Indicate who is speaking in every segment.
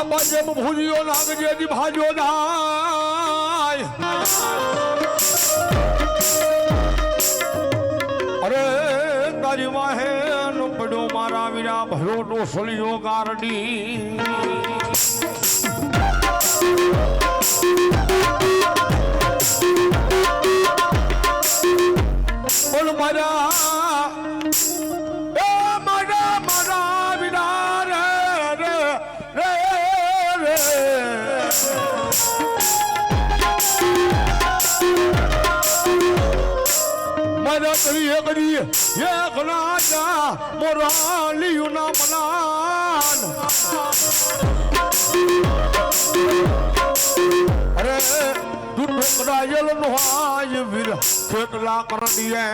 Speaker 1: બાબા જેમ ભૂલ્યો નાગજેથી ભાજો નાય અરે તારી વાહે પડ્યો મારા વિના ભયો ટોસલીઓ ગારડી બોલ મારા એક નાજા મોરાલિયું ના મનાન અરે તું ઠોકરાયેલ નો આય વીર કેટલા કરડીએ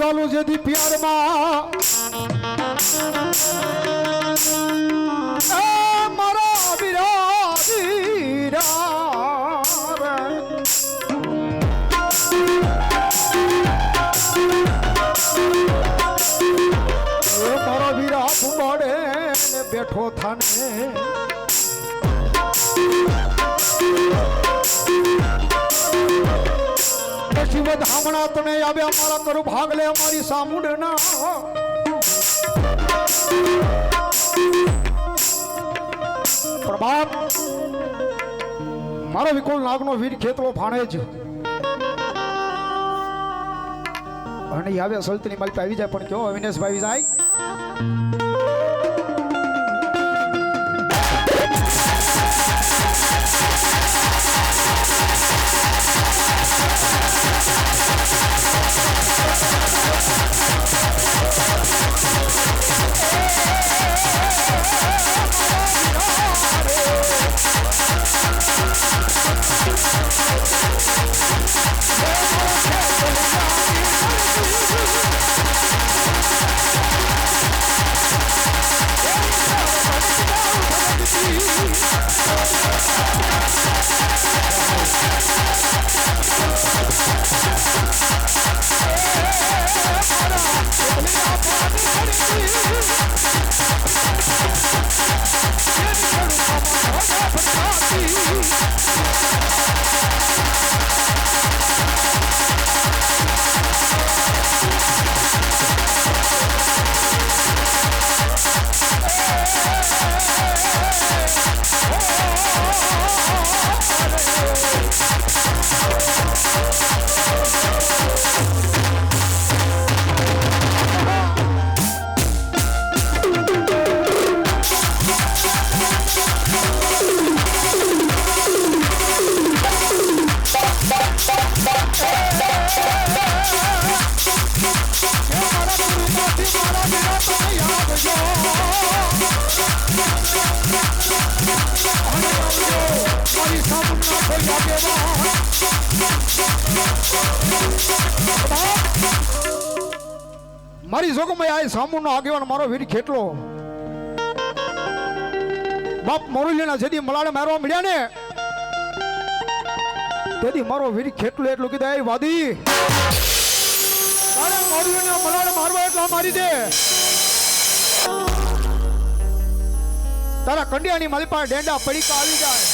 Speaker 2: ચાલુ જેથી પ્યારમાં મારા વિરા મારા વિરા ફૂંડે બેઠો થાને શિવદ હામણા તને આવે અમારા કરું ભાગ લે અમારી સામુંડ ના પ્રભાત મારો વિકુલ નાગનો વીર ખેતલો ફાણે છે અને આવે સલ્તની માલિક આવી જાય પણ કેવો અવિનેશભાઈ જાય મારી જોગમાં આ સામુનો આગેવાન મારો વીર ખેટલો બાપ મોરલીના જેદી મલાડે મારવા મળ્યા ને તેદી મારો વીર ખેટલો એટલું કીધું એ વાદી તારે મોરલીના મલાડે મારવા એટલા મારી દે તારા કંડિયાની મારી પાસે ડેંડા પડીકા આવી જાય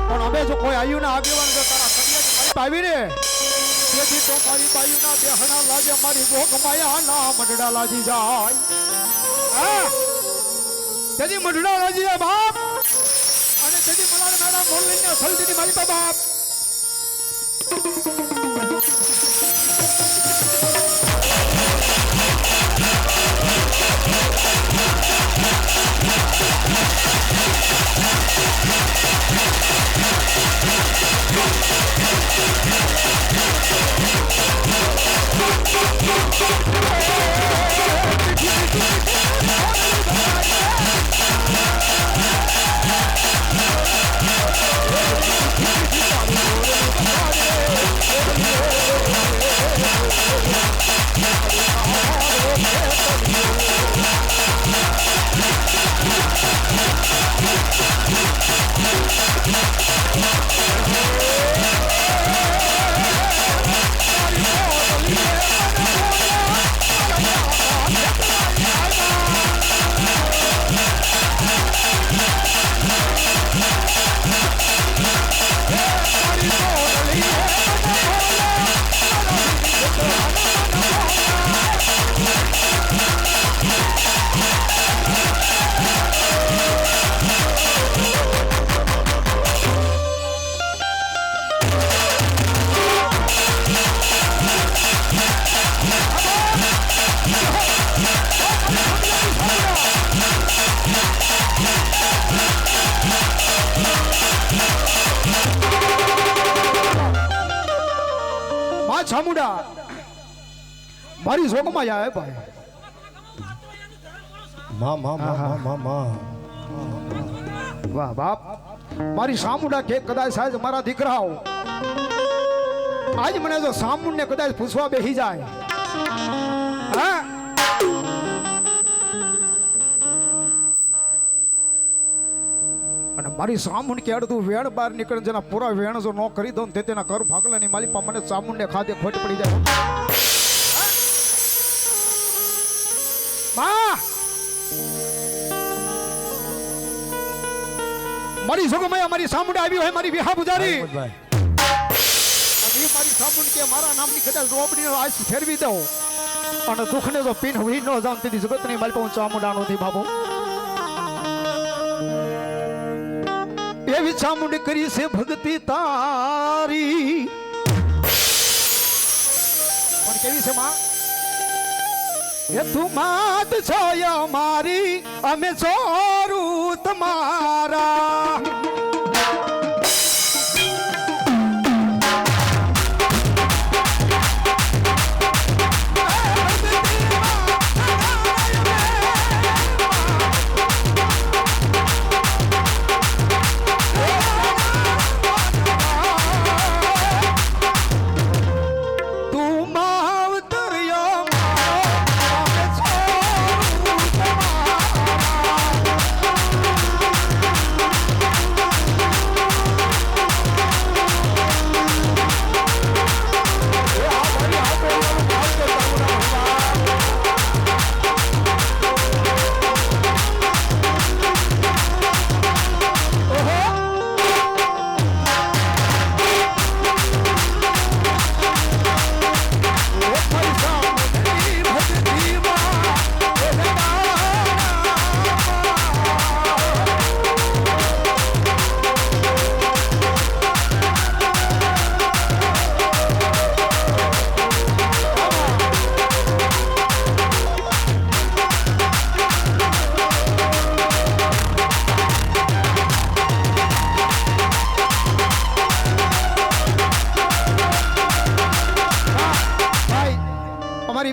Speaker 2: પણ હવે જો કોઈ આવ્યું ના આગેવાન તો તારા કંડિયાની મારી આવી રે તેથી તો મારી બાયુના દેહના લાગે મારી ભોગ માયા ના મઢડા લાજી જાય તેથી મઢડા લાજી જાય બાપ અને તેથી મલાડ મેડમ મોરલીને સલતીની મારી બાપ ચામુંડા મારી જોગમાં આવે ભાઈ
Speaker 1: માં માં માં માં માં
Speaker 2: વાહ બાપ મારી સામુંડા કે કદાચ સાહેબ મારા દીકરાઓ આજ મને જો સામુંડ ને કદાચ પૂછવા બેસી જાય હા અને મારી સામુંડ કે અડધું વેણ બહાર નીકળે જેના પૂરા વેણ જો ન કરી દઉં તે તેના ઘર ભાગલાની માલી પણ મને સામુંડ ને ખાતે ખોટ પડી જાય માં મારી જોગમાયા મારી સામુંડ આવી હોય મારી વિહા પૂજારી અને મારી સામુંડ કે મારા નામની કદાચ રોબડીનો આશ ફેરવી દઉં અને દુઃખને જો પીન હુઈ ન જામ તેથી જગતની માલ પણ ચામુંડાનો થી બાબો એવી ચામુંડ કરી છે ભક્તિ તારી પણ કેવી છે માં એ તું માત છો મારી અમે ચોરું તમારા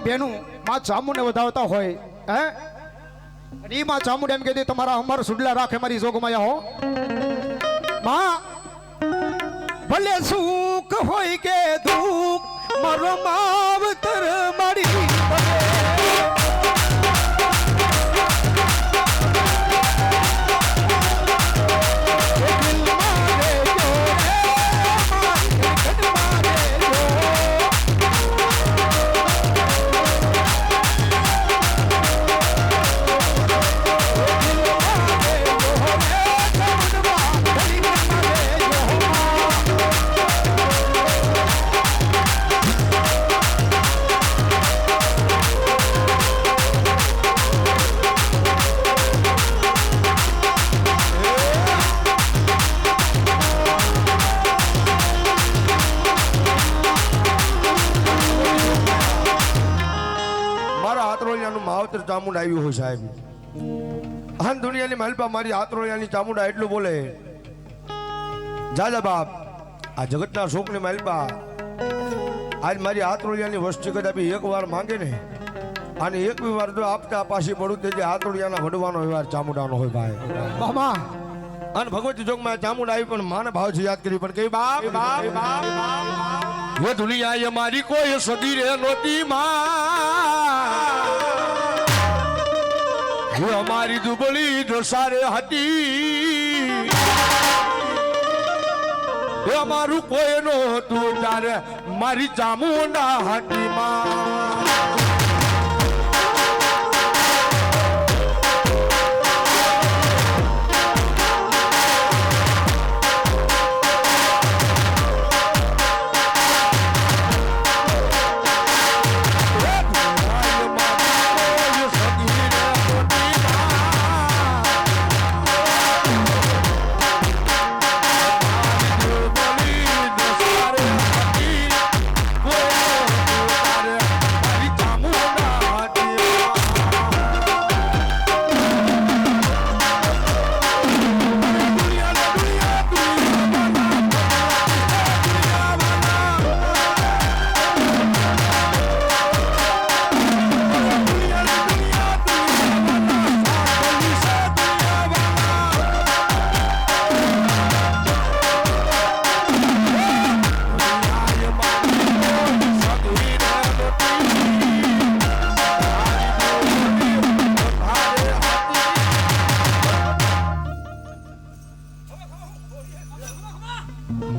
Speaker 2: બેનું માં ચામુંડ ને વધાવતા હોય હે ઈ માં ચામુંડ એમ કહી દે તમારા અમર સુડલા રાખે મારી જોગમાયા હો માં ભલે સુખ હોય કે દુઃખ મારો માવતર મારી
Speaker 1: માવતર ચામુંડ આવ્યું હોય સાહેબ આન દુનિયાની માલપા મારી આત્રોળિયાની ચામુંડા એટલું બોલે જાજા બાપ આ જગતના શોકની માલપા આજ મારી આત્રોળિયાની વસ્તી કદાપી એક વાર માંગે ને અને એક બી વાર જો આપતા પાછી પડું તે જે આત્રોળિયાના વડવાનો વ્યવહાર ચામુંડાનો હોય ભાઈ
Speaker 2: મામા
Speaker 1: અને ભગવતી ચોકમાં ચામુંડ આવી પણ માને ભાવથી યાદ કરી પણ કઈ બાપ એ દુનિયા મારી કોઈ સદી રે નોતી માં અમારી દુબળી દોસારે હતી એ અમારું કોઈ નહોતું ત્યારે મારી ચામુંડા હતી માં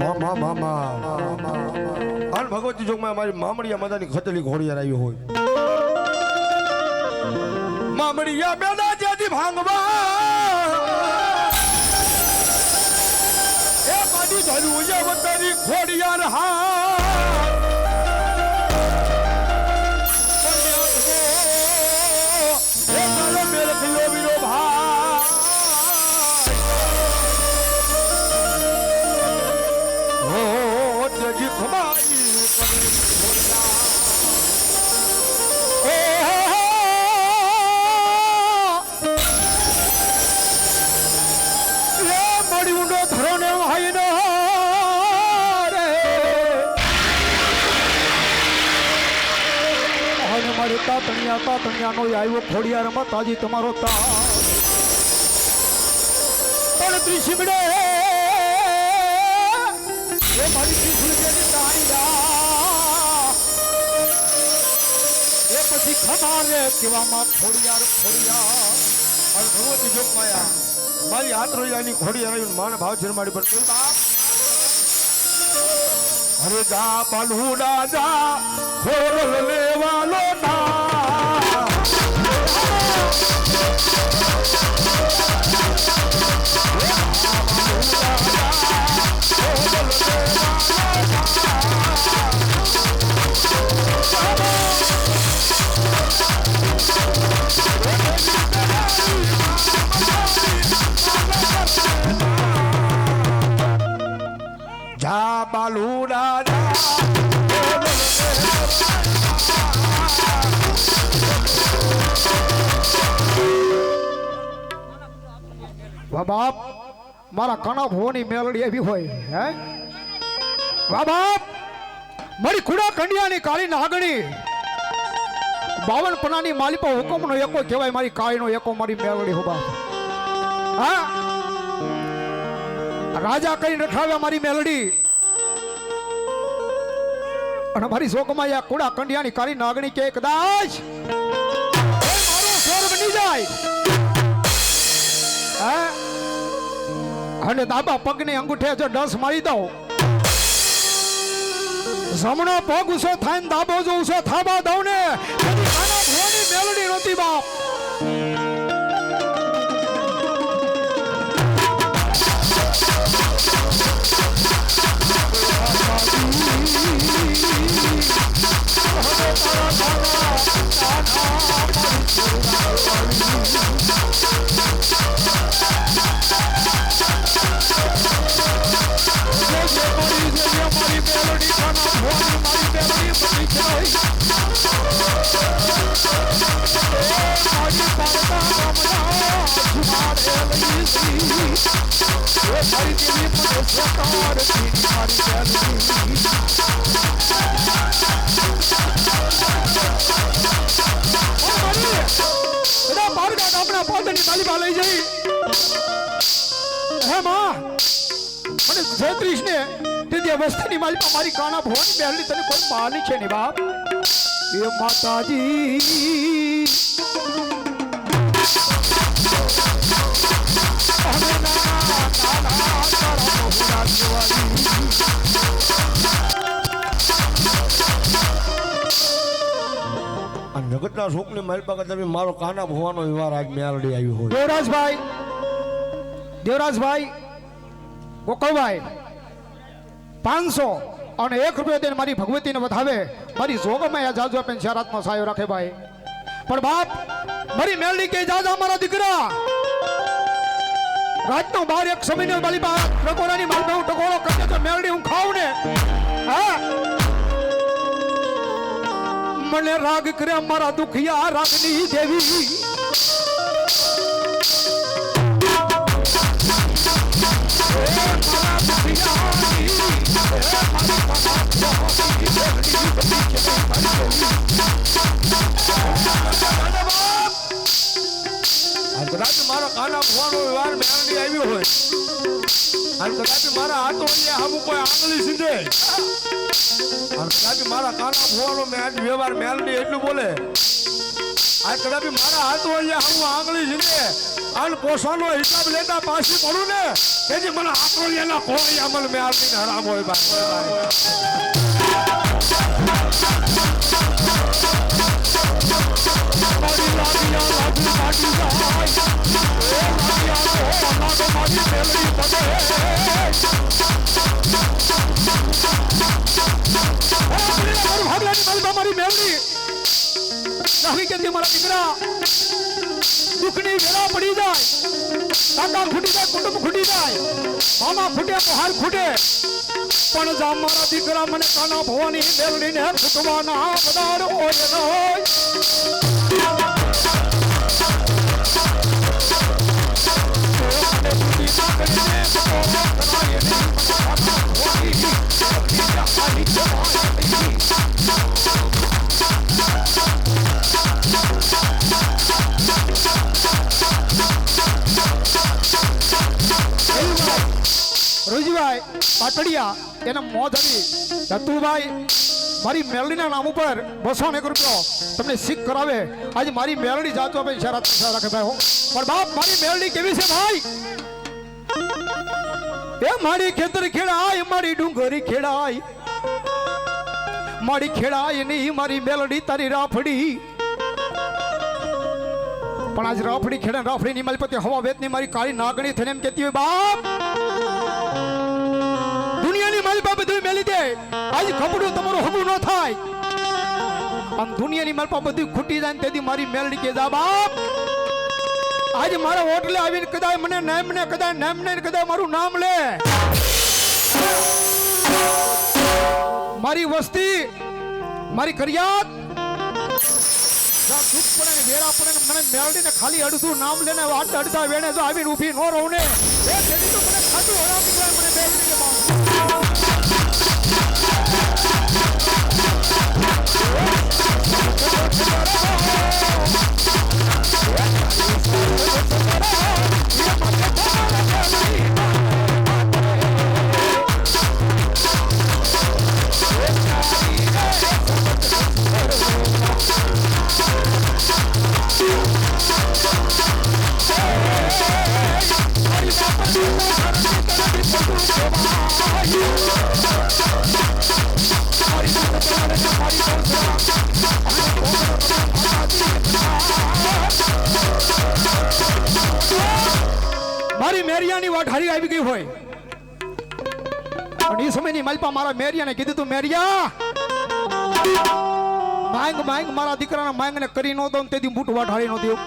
Speaker 1: મામા મામા અને ભગવતી જોગમાં મારી મામડિયા માતાની ખતલી ઘોડિયાર આવી હોય મામડિયા બેડા જ્યાંથી ભાંગવા એ મારી ધરું વતાની ઘોડિયાર હા
Speaker 2: તાતણિયા નો આવ્યો ખોડિયાર માતાજી તમારો તા પણ ત્રિશિમડે એ મારી ત્રિશુલની દાણીડા એ પછી ખમારે કેવામાં ખોડિયાર ખોડિયાર
Speaker 1: અને ભગવતી જોગમાયા મારી આત્રોયાની ઘોડિયાર આવી માન ભાવ છે મારી પર અરે જા પાલુડા જા ખોલ લેવાલો ના જા બાલુડા
Speaker 2: વાહ બાપ મારા કાના ભવાની મેલડી આવી હોય હે વાહ બાપ મારી ખુડા કંડિયાની કાળી નાગણી 52 પનાની માલિપા હુકમનો એકો કહેવાય મારી કાળીનો એકો મારી મેલડી હો બાપ હા રાજા કઈ રખાવ્યા મારી મેલડી અને મારી શોકમાં આ કુડા કંડિયાની કાળી નાગણી કે કદાચ મારો સ્વર બની જાય હા અને દાબા પગને અંગૂઠે જો ડસ મારી દઉં જમણો પગ ઉસો થાય ને દાબો જો ઉસો થાબા દઉં ને આના ભવાની મેલડી નહોતી બાપ લઈ જઈ હે માં મને જયત્રીશ ને તે અવસ્થાની મારી કાના ભવાની બેહલી તને કોઈ માની છે ને બાપ એ માતાજી
Speaker 1: જગતના શોકની માલપા તમે મારો કાના ભવાનો વ્યવહાર આજ મેલડી આવ્યો હોય
Speaker 2: દેવરાજભાઈ ગોકળભાઈ 500 અને 1 રૂપિયો દઈને મારી ભગવતીને વધાવે મારી જોગમાં આ જાજો આપીને શરાતમાં સાયો રાખે ભાઈ પણ બાપ મારી મેલડી કે જાજા મારા દીકરા રાતનો 12 એક સમયનો મારી બા ટકોરાની માલપા હું ટકોરો કરતે તો મેલડી હું ખાઉં ને હા મને રાગ કરે મારા દુખિયા રાગની દેવી
Speaker 1: કદાચ મારા કાના ભવાનો વ્યવહાર મેળવી આવ્યો હોય અને કદાચ મારા હાથો હમું
Speaker 2: કોઈ આંગળી સીધે
Speaker 1: અને કદાપી મારા કાના ભોવાનો મેં આજ વ્યવહાર મેલડી એટલું બોલે આ કદાપી મારા હાથ હોય હું આંગળી સીધે અને પોસાનો હિસાબ લેતા પાછી પડું ને તેથી મને આંગળીયાના કોઈ અમલ મેં આવીને હરામ હોય ભાઈ
Speaker 2: મારી મેળવી કે મારા દીકરા દુઃખની વેળા પડી જાય કાકા ખૂટી જાય કુટુંબ ખૂટી જાય મામા ખૂટે તો હાલ ખૂટે પણ જા મારા દીકરા મને કાના ભવાની મેળવીને ખૂટવાના પદાર હોય રોજીભાઈ પાટડિયા એના મોં ધરી દત્તુભાઈ મારી મેલડીના નામ ઉપર 201 રૂપિયો તમને શીખ કરાવે આજે મારી મેલડી જાતો આપણે શરત રાખે ભાઈ હો પણ બાપ મારી મેલડી કેવી છે ભાઈ એ મારી ખેતર ખેડાય મારી ડુંગરી ખેડાય મારી ખેડાય નહીં મારી મેલડી તારી રાફડી પણ આજ રાફડી ખેડા રાફડી ની માલપતિ હવા વેતની મારી કાળી નાગણી થઈને એમ કહેતી હોય બાપ દુનિયાની માલપા બધું મેલી દે આજ ખબડું તમારું હમું ન થાય આમ દુનિયાની માલપા બધું ખૂટી જાય તેથી મારી મેલડી કે જા બાપ આજે મારા હોટલે આવીને કદાચ મને નામ ને કદાચ મારું નામ લે મારી વસ્તી મારી કરિયાત દુઃખ પડે ને વેરા પડે ને મને મેળવીને ખાલી અડધું નામ લેને અડધા વેણે જો આવીને ઊભી ન રહું ને એ તેથી તો મને ખાતું હરામ નીકળે મને મેળવીને મારી મેરિયાની વાટ હારી આવી ગઈ હોય પણ એ સમયની માલપા મારા મેરિયાને કીધું તું મેરિયા માંગ મારા દીકરાના માંગને કરી નો દો તેથી બૂટ વાટ હારી નો દો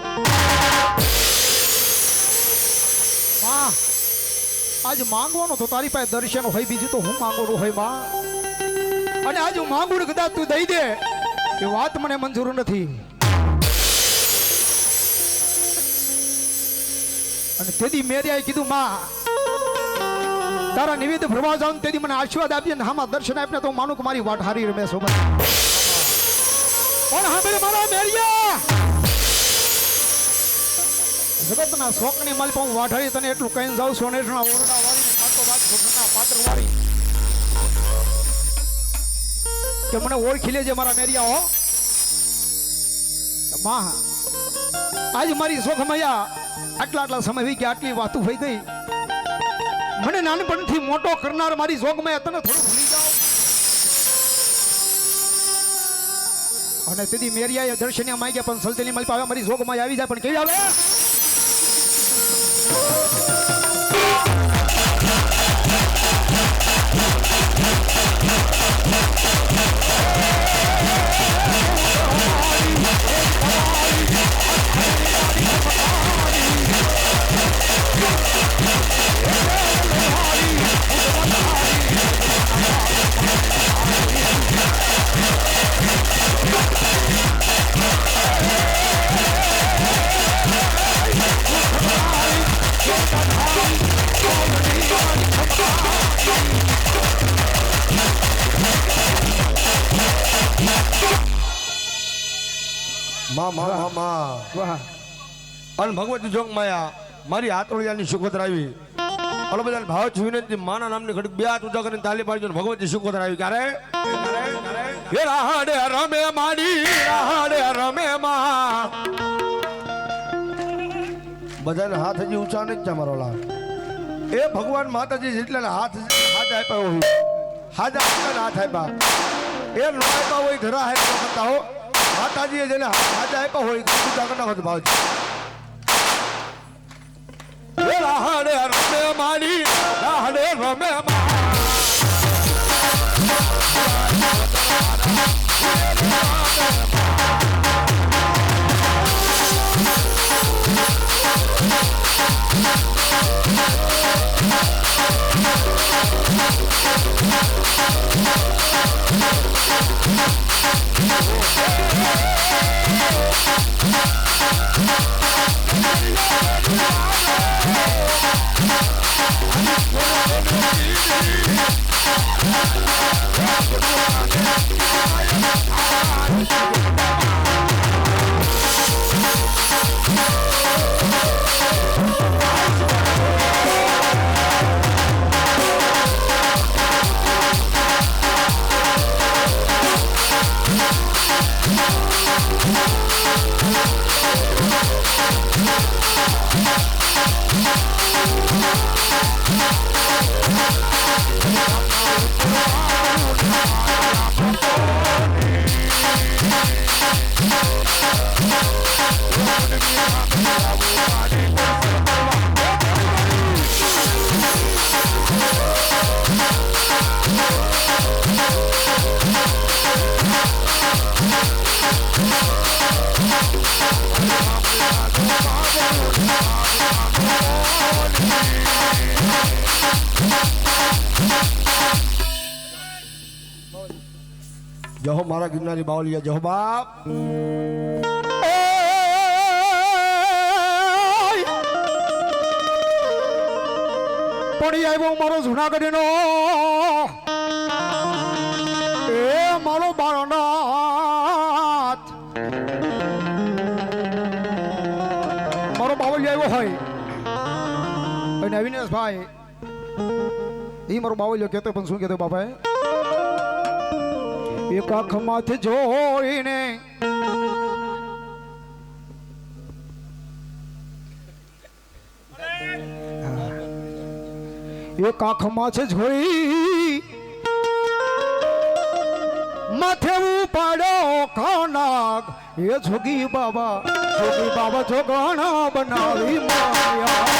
Speaker 2: માં આજ માંગવાનો તો તારી પાસે દર્શન હોય બીજું તો હું માંગવાનું હોય માં અને આજ હું માંગુ કદાચ તું દઈ દે એ વાત મને મંજૂર નથી અને તેથી મેરિયાએ કીધું માં તારા નિવેદ ફરવા જાઉં તેથી મને આશીર્વાદ આપજે ને હામાં દર્શન આપને તો માનું કે મારી વાટ હારી રમે છો પણ હા મારા મેરિયા જગતના શોકની માલ પણ વાઢારી તને એટલું કહીને જાઉં છું સોનેરના ઓરડા વાળીને કાતો વાત ઘોટના પાત્ર વાળી કે મને ઓળખી લેજે મારા મેરિયા હો માં આજ મારી શોખમૈયા આટલા સમય થઈ ગયા આટલી વાતું થઈ ગઈ મને નાનપણથી મોટો કરનાર મારી શોખમૈયા તને થોડું ભૂલી જાઓ અને તેથી મેરિયાએ દર્શનિયા માંગ્યા પણ સલતેની માલ પાવે મારી શોખમૈયા આવી જાય પણ કેવી આવે
Speaker 1: અને ભગવતી જોગ માયા મારી આતોળિયાની સુખોદર આવી ઓલો બધાને ભાવ છે વિનંતી માના નામની ઘડીક બે હાથ ઊંચા કરીને તાલી પાડજો ને ભગવતી શુકોદર આવી ક્યારે એ રાહડે રમે માડી રાહડે રમે માં બધાને હાથ હજી ઊંચા નથી તમારો લા એ ભગવાન માતાજી જેટલા હાથ આપ્યા હોય હાથ આપ્યા હાથ આપ્યા એ નો આપ્યા હોય ઘરા આપ્યા કરતા હો માતાજીએ જેને હાથ આપ્યા હોય ઊંચા કરતા હોય ભાવ છે રાહડે રમે માડી રાહડે રમે માં જહો મારા ગિરનારી બાવલિયા જહો બાપ
Speaker 2: પડી આવ્યો મારો જુનાગઢનો એ મારો બાળનાથ મારો બાવલિયો આવ્યો હોય અને અવિનાશભાઈ એ મારો બાવલિયો કહેતો પણ શું કહેતો બાપાએ એક આંખમાંથી જોઈને એક આંખમાં છે જોઈ માથે ઉપાડ્યો ખાનાગ એ જોગી બાબા જોગણા બનાવી માયા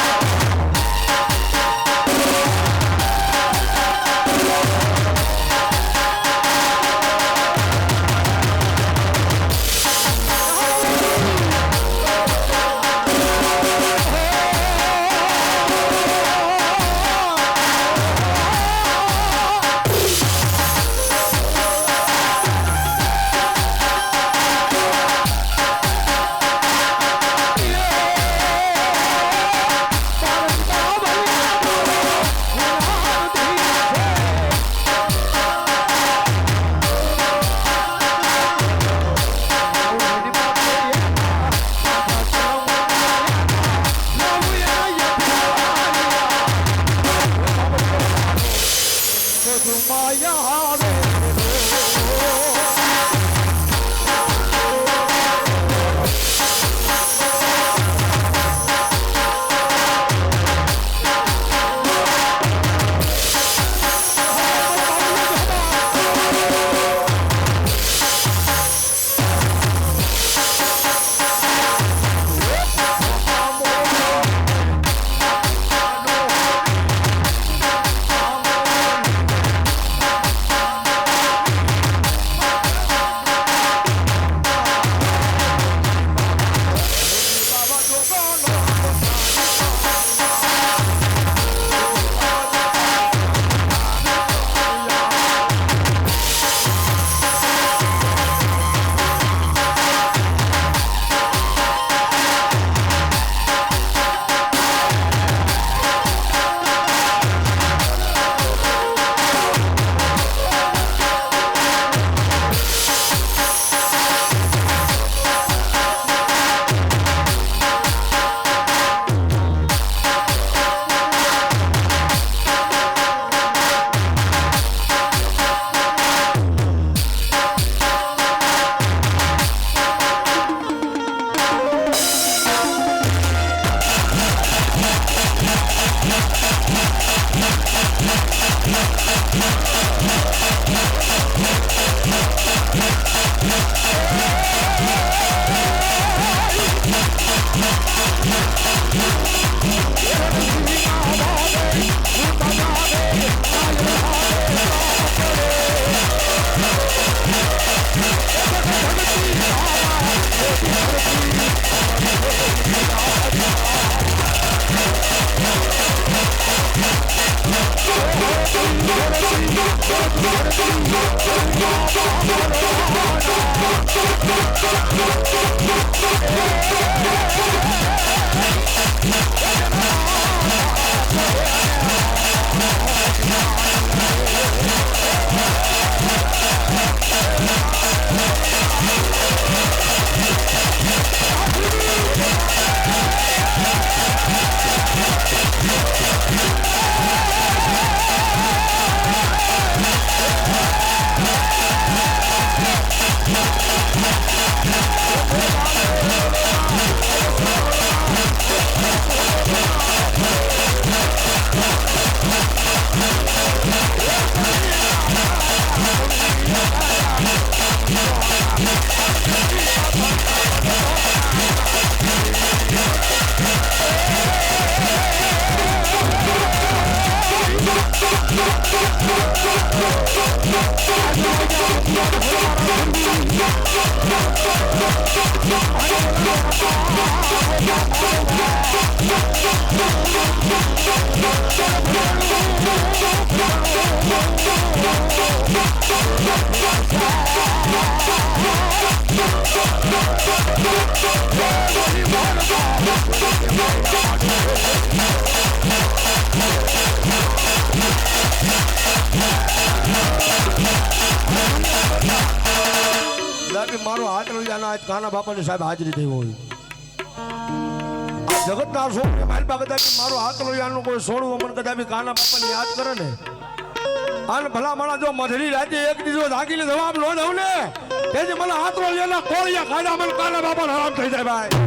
Speaker 1: કદાપી મારો હાથ રજાના આજ કાના બાપાની સાહેબ હાજરી થઈ હોય આ જગતના છોકરે માલપા કદાપી મારો હાથ રજાનું કોઈ સોળું અમન કદાપી કાના બાપાને યાદ કરે ને આને ભલા માણા જો મધરી રાતે એક દીધો જાગીને જવાબ નો દઉં ને તેથી મને હાથ રજાના કોળિયા ખાડા મને કાના બાપાને હરામ થઈ જાય ભાઈ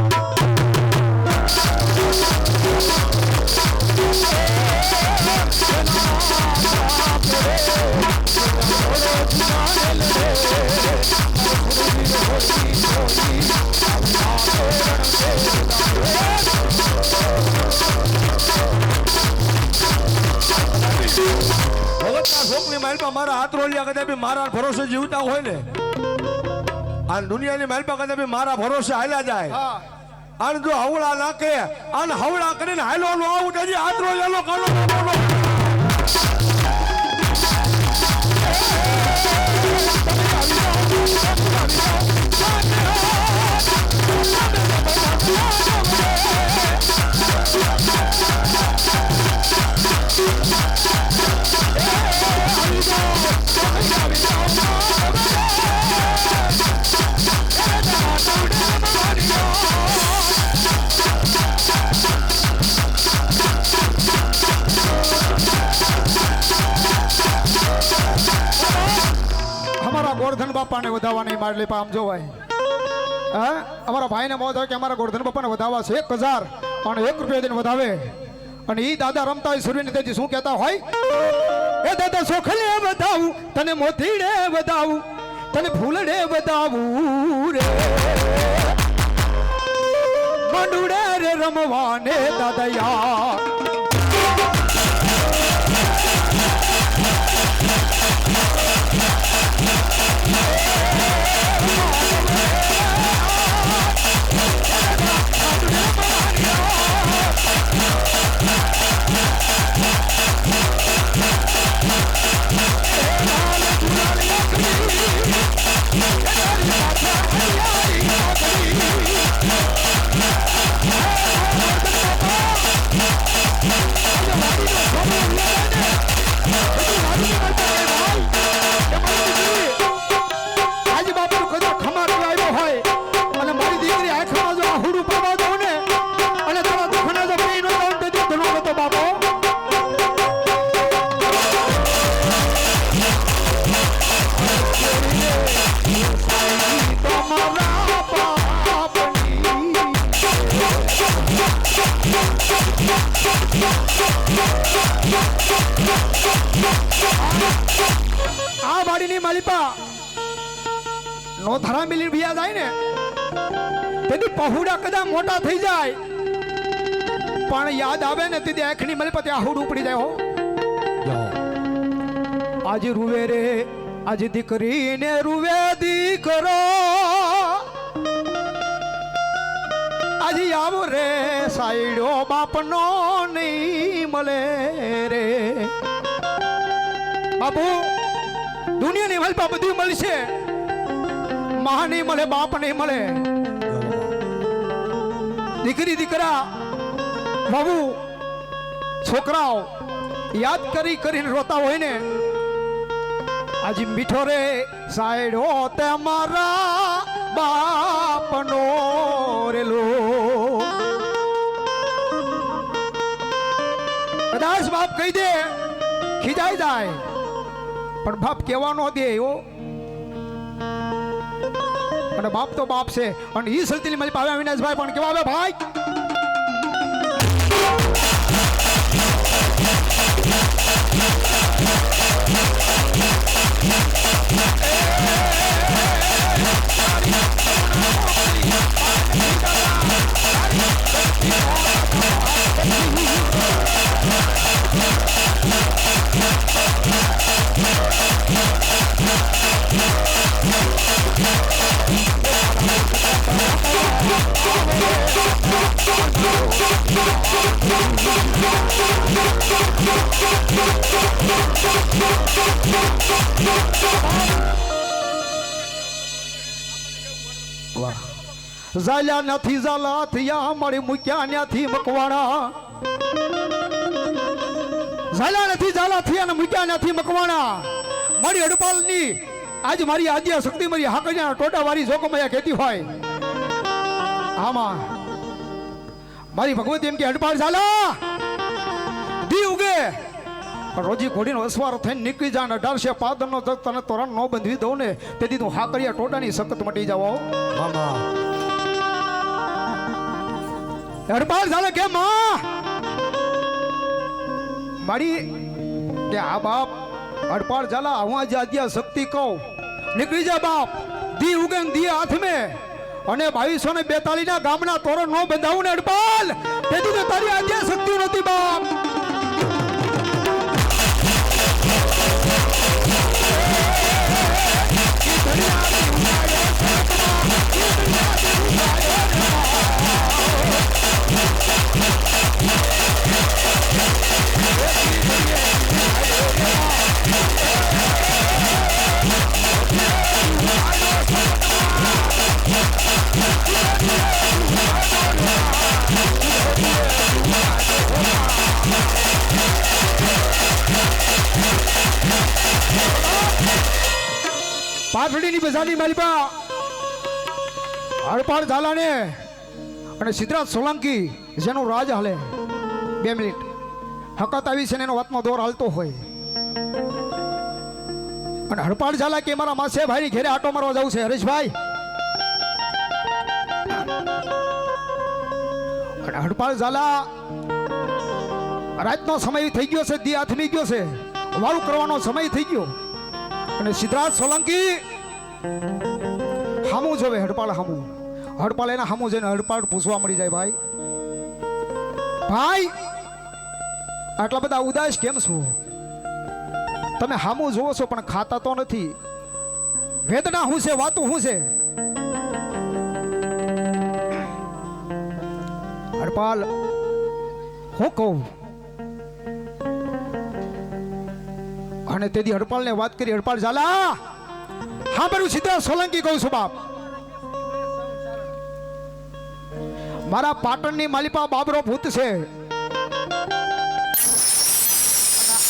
Speaker 1: ભગતના શોકની માલપા મારા હાથ રોલિયા કદાપી મારા ભરોસે જીવતા હોય ને આ દુનિયાની માલપા કદાપી મારા ભરોસે હાલ્યા જાય અને જો હવળા નાખે અને હવળા કરીને હાલો નો આવું તો હાથ રોલિયાનો કાનો
Speaker 2: ગોરધન બાપાને વધાવવાની મારલી પામ જોવાય હા અમારા ભાઈને મોત હોય કે અમારા ગોરધન બાપાને વધાવવા છે 1000 અને 1 રૂપિયા દઈને વધાવે અને ઈ દાદા રમતા હોય સુરવીને તેથી શું કહેતા હોય એ દાદા સોખલે વધાવું તને મોતીડે વધાવું તને ફૂલડે વધાવું રે મંડુડે રે રમવાને દાદા યાર આ વાડીની માલિપા નો ધરા મિલી ભિયા જાય ને તેથી પહુડા કદા મોટા થઈ જાય પણ યાદ આવે ને તેથી આંખની માલિપા ત્યાં આહુડ ઉપડી જાય હો આજ રૂવે રે આજ દીકરીને રૂવે દીકરો આજ આવો રે સાઈડો બાપનો નહીં મળે રે બાપુ દુનિયાની માલપા બધું મળશે, માં નહીં મળે, બાપ નહીં મળે, દીકરી દીકરા બાબુ છોકરાઓ યાદ કરી કરીને રોતા હોય ને, આજે મીઠો રે સાયડો તે મારા બાપનો રેલો. કદાચ બાપ કહી દે ખીજાઈ જાય, પણ બાપ કહેવા ન દે એવો. અને બાપ તો બાપ છે. અને ઈ સલતીની મારી પાસે અવિનાશભાઈ પણ કેવા આવે ભાઈ, ઝાલ્યા નથી ઝાલા થયા મારી મૂક્યા ન્યાથી મકવાણા. ઝાલ્યા નથી ઝાલા થયા ને મૂક્યા ન્યાથી મકવાણા. મારી હડપાલની આજ મારી આદ્ય શક્તિ મારી હાકડિયા ટોટા વાળી જોકમયા કહેતી હોય, આમાં મારી ભગવતી એમ કે હડપાલ ઝાલા દી ઉગે રોજી ઘોડીનો અસવાર થઈને નીકળી જા. 1805 નો તને તોરણ નો બંધવી દઉં ને તેથી તું હાકડિયા ટોટાની સખત મટી જાવ.
Speaker 1: મામા
Speaker 2: હડપાલ ઝાલા કે માં મારી કે આ બાપ હડપાલ ઝાલા હું આજે આદ્ય શક્તિ કહું નીકળી જા બાપ. દી ઉગે દી હાથ મેં અને 2242 ના ગામના તોરણ નો બંધાવું ને હડપાલ તેથી તો તારી આદ્ય શક્તિ નથી બાપ. પાટડીની બજારની માલિપા હડપાળ ઝાલાને અને સિદ્ધરાજ સોલંકી જેનો રાજ હાલે 2 મિનિટ હકત આવી છે ને એનો વાતનો દોર હાલતો હોય. અને હડપાળ ઝાલા કે મારા માસે ભાઈની ઘેરે આટો મારવા જવું છે હરેશભાઈ. અને હડપાળ ઝાલા રાતનો સમય થઈ ગયો છે, દી આથમી ગયો છે, વાળું કરવાનો સમય થઈ ગયો. અને સિદ્ધરાજ સોલંકી હામું જોવે હડપાળ હામું. હડપાળ એના હામું જઈને હડપાળ પૂછવા મળી જાય, ભાઈ ભાઈ આટલા બધા ઉદાસ કેમ છો? તમે હામું જોવો છો પણ ખાતા તો નથી. વેદના શું છે, વાતું શું છે? હડપાળ હું કહું. અને તેથી હડપાળને વાત કરી, હડપાળ ઝાલા હા બરું સિદ્ધરાજ સોલંકી કહું છું બાપ. મારા પાટણની માલિપા બાબરો ભૂત છે.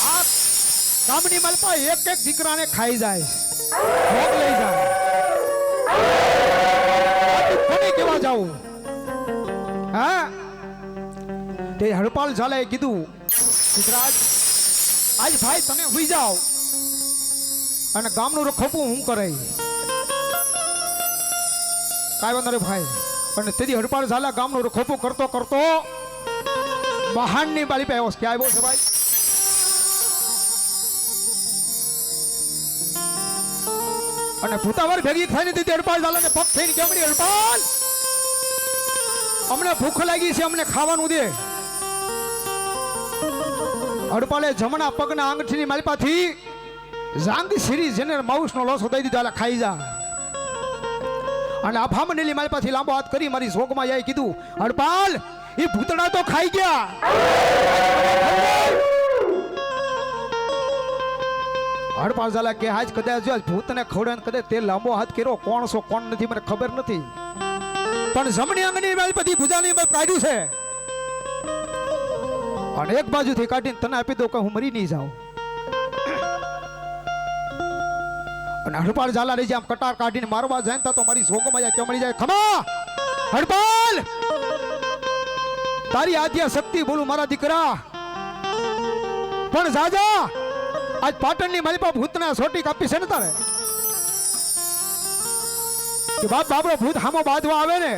Speaker 2: આ ગામની માલિપા એક એક દીકરાને ખાઈ જાય, ભોગ લઈ જાય. કોને કેવા જાવું? હા તે હડપાળ ઝાલાએ કીધું, સિદ્ધરાજ આજ ભાઈ તમે હુઈ જાઓ અને ગામનું રખોપું હું કરે કાંઈ વાંધો નહીં ભાઈ. અને તેથી હડપાળ ઝાલા ગામનું રખોપું કરતો કરતો બહારની બાલી પે આવ્યો. ક્યાં આવ્યો છે ભાઈ? અને ભૂતાવર ભેગી થઈને તેથી હડપાળ ઝાલાને પગ થઈને કે મળી, હડપાળ અમને ભૂખ લાગી છે, અમને ખાવાનું દે. હડપાલે જમણા પગના આંગઠીની માલિપાથી જાંગ સિરી જેને માઉસનો લોસો દઈ દીધો, એટલે ખાઈ જા. અને આ ભામનેલી માલિપાથી લાંબો હાથ કરી મારી શોકમાં જાય કીધું, હડપાલ એ ભૂતડા તો ખાઈ ગયા. હડપાળ ઝાલા કે આજ કદાચ જો આજ ભૂતને ખવડે ને કદાચ તે લાંબો હાથ કર્યો કોણ છો કોણ નથી મને ખબર નથી પણ જમણી આંગળી માલપતિ ભુજાની મેં કાઢ્યું છે અને એક બાજુથી કાઢીને તને આપી દઉં કે હું મરી નહીં જાઉં અને હડપાળ ઝાલા રહી જાય આમ કટાર કાઢીને મારવા જાય ને તો મારી જોગમાં જાય કેમ મળી જાય ખમા હડપાલ તારી આદ્ય શક્તિ બોલું મારા દીકરા પણ જાજા આજ પાટણની માલિપા ભૂતના સોટી કાપી છે ને તારે કે બાપ બાપડો ભૂત હામો બાંધવા આવે ને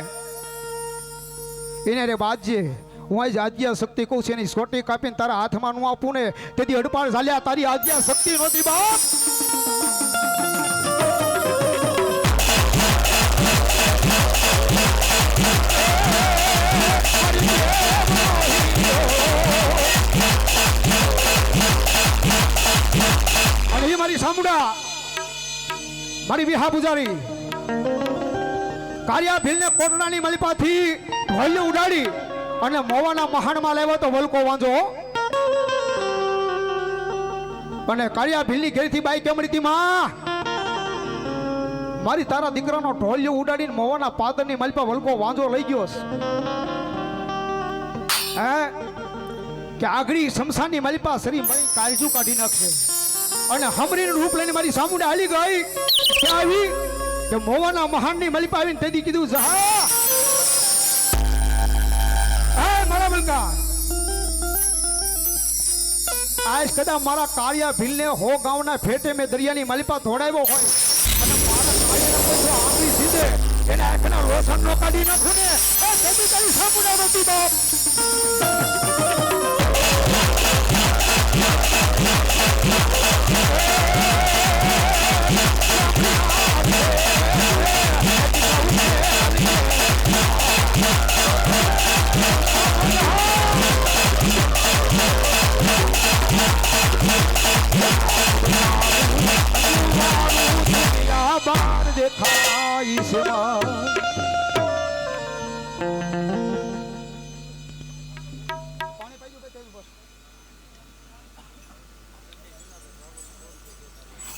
Speaker 2: એને રે બાજે હું આજ આદ્ય શક્તિ કહું છું એની સોટી કાપીને તારા હાથમાં નું આપું ને તેથી હડપાળ ઝાલ્યા તારી આદ્ય શક્તિ નહોતી બાપ અને એ મારી સામુડા મારી વિહા પૂજારી કાળિયા ભીલને કોટડાની મલિપાથી ઢોલિયો ઉડાડી અને મોવાના મહાણમાં લેવો તો વલકો વાંજો અને કાળિયા ભીલની ઘેરથી બાઈ કેમડી હતી માં મારી તારા દીકરાનો ઢોલિયો ઉડાડીને મોવાના પાદરની મલિપા વલકો વાંજો લઈ ગયો હે કે આગળી શમશાનની મલિપા શરી મળી કાળજુ કાઢી નાખશે અને હમરીનું રૂપ લઈને મારી સામુંડે હાલી ગઈ કે આવી કે મોવાના મહાનની મલિપા આવીને તેથી કીધું જા હે મારા બલકા આજ કદા મારા કાળિયા ભીલને હો ગામના ફેટે મેં દરિયાની મલિપા ધોડાવ્યો હોય અને મારા કાળિયાના કોઈ આંગળી સીધે એને આંખના રોશન નો કાઢી નાખું ને એ તેથી તારી સામુંડા નથી બાપ બાર દેખાય છે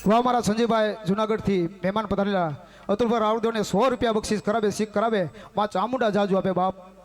Speaker 2: વાહ મારા સંજયભાઈ જુનાગઢથી મહેમાન પધારેલા અતુલભાઈ રાવળદેવને 100 રૂપિયા બક્ષિસ કરાવે શીખ કરાવે માં ચામુંડા જાજુ આપે બાપ